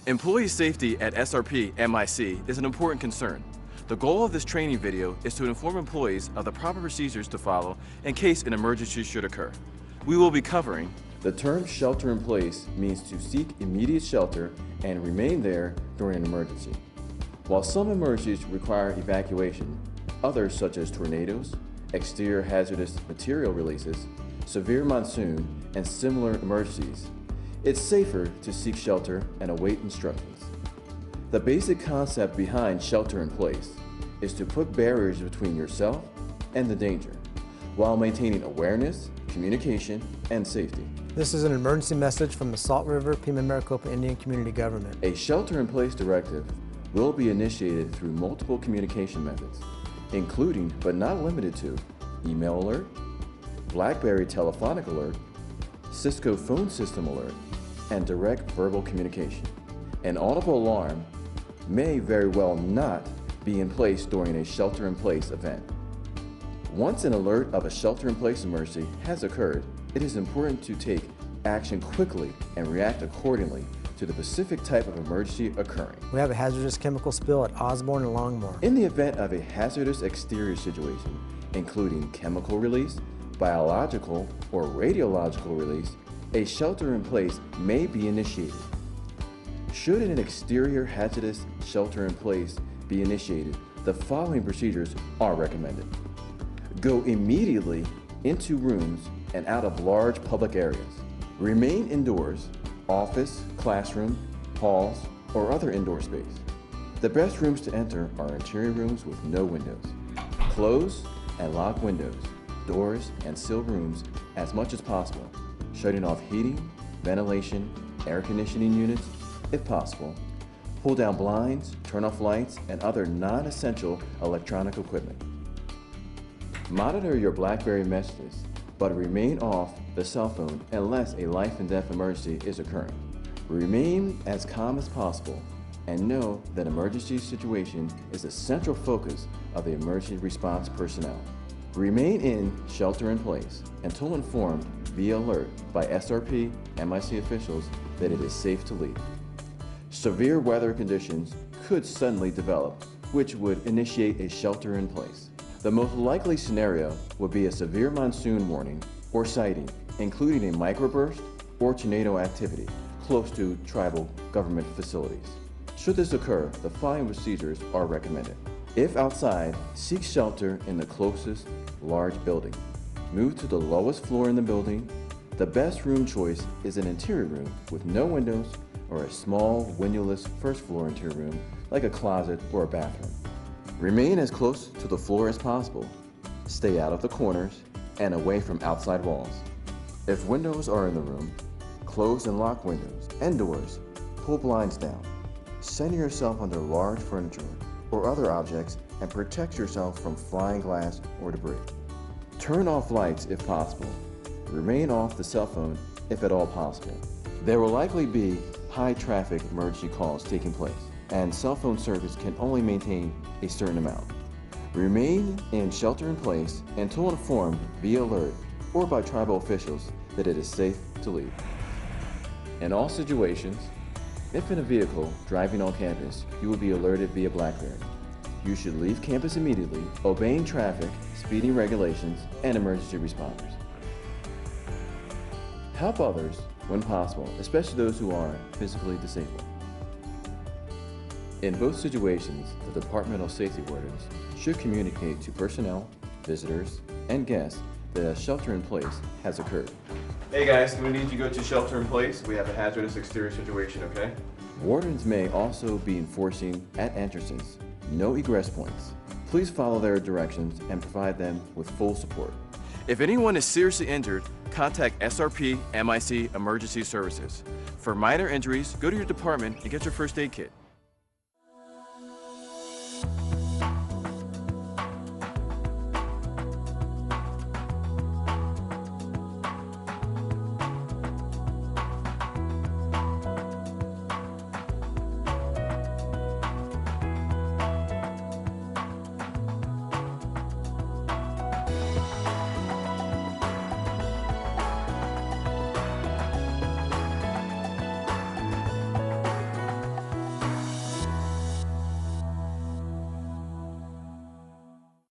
Employee safety at SRPMIC is an important concern. The goal of this training video is to inform employees of the proper procedures to follow in case an emergency should occur. We will be covering the term shelter in place means to seek immediate shelter and remain there during an emergency. While some emergencies require evacuation, others such as tornadoes, exterior hazardous material releases, severe monsoon, and similar emergencies, it's safer to seek shelter and await instructions. The basic concept behind shelter in place is to put barriers between yourself and the danger, while maintaining awareness, communication, and safety. This is an emergency message from the Salt River Pima Maricopa Indian Community Government. A shelter-in-place directive will be initiated through multiple communication methods, including but not limited to email alert, BlackBerry telephonic alert, Cisco phone system alert, and direct verbal communication. An audible alarm may very well not be in place during a shelter-in-place event. Once an alert of a shelter-in-place emergency has occurred, it is important to take action quickly and react accordingly to the specific type of emergency occurring. We have a hazardous chemical spill at Osborne and Longmore. In the event of a hazardous exterior situation, including chemical release, biological or radiological release, a shelter-in-place may be initiated. Should an exterior hazardous shelter-in-place be initiated, the following procedures are recommended. Go immediately into rooms and out of large public areas. Remain indoors, office, classroom, halls, or other indoor space. The best rooms to enter are interior rooms with no windows. Close and lock windows, doors, and seal rooms as much as possible, shutting off heating, ventilation, air conditioning units, if possible. Pull down blinds, turn off lights, and other non-essential electronic equipment. Monitor your BlackBerry messages, but remain off the cell phone unless a life and death emergency is occurring. Remain as calm as possible and know that emergency situation is the central focus of the emergency response personnel. Remain in shelter in place until informed via alert by SRPMIC officials that it is safe to leave. Severe weather conditions could suddenly develop, which would initiate a shelter in place. The most likely scenario would be a severe monsoon warning or sighting, including a microburst or tornado activity close to tribal government facilities. Should this occur, the following procedures are recommended. If outside, seek shelter in the closest large building. Move to the lowest floor in the building. The best room choice is an interior room with no windows or a small windowless first floor interior room like a closet or a bathroom. Remain as close to the floor as possible. Stay out of the corners and away from outside walls. If windows are in the room, close and lock windows and doors. Pull blinds down. Center yourself under large furniture or other objects and protect yourself from flying glass or debris. Turn off lights if possible. Remain off the cell phone if at all possible. There will likely be high traffic emergency calls taking place, and cell phone service can only maintain a certain amount. Remain in shelter in place until informed via alert or by tribal officials that it is safe to leave. In all situations, if in a vehicle driving on campus, you will be alerted via BlackBerry. You should leave campus immediately, obeying traffic, speeding regulations, and emergency responders. Help others when possible, especially those who are physically disabled. In both situations, the departmental safety wardens should communicate to personnel, visitors, and guests that a shelter in place has occurred. Hey guys, we need you to go to shelter in place. We have a hazardous exterior situation, okay? Wardens may also be enforcing at entrances no egress points. Please follow their directions and provide them with full support. If anyone is seriously injured, contact SRPMIC Emergency Services. For minor injuries, go to your department and get your first aid kit.